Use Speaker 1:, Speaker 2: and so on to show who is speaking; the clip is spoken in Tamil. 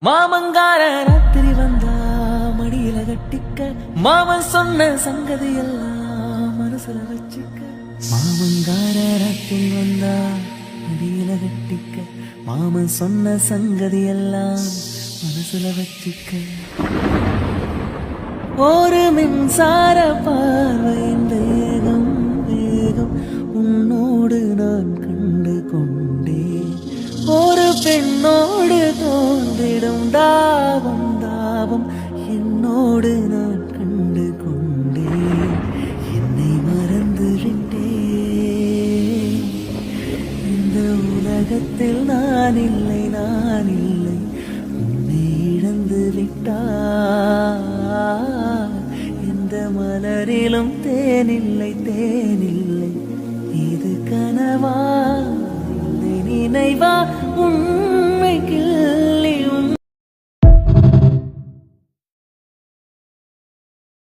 Speaker 1: மாமங்கார ராத்திரி வந்தா மடியில கட்டிக்க மாமன் சொன்ன சங்கதி எல்லாம் மனசுல வச்சுக்க. மாமங்கார ராத்திரி வந்தா மடியில கட்டிக்க மாமன் சொன்ன சங்கதி எல்லாம் மனசுல வச்சுக்க. ஒரு மின்சார பார்வையின் வேகம் வேகம் உன்னோடு நான் கண்டு கொண்டேன். ஒரு பெண்ணோடு தோன்றிடும் தாபம் தாபம் என்னோடு நான் கண்டு கொண்டேன். என்னை மறந்து விட்டேன். இந்த உலகத்தில் நான் இல்லை நான் இல்லை உன்னை இழந்து விட்டார். எந்த மலரிலும் தேனில்லை தேனில்லை இது கனவா இல்லை நினைவா உன்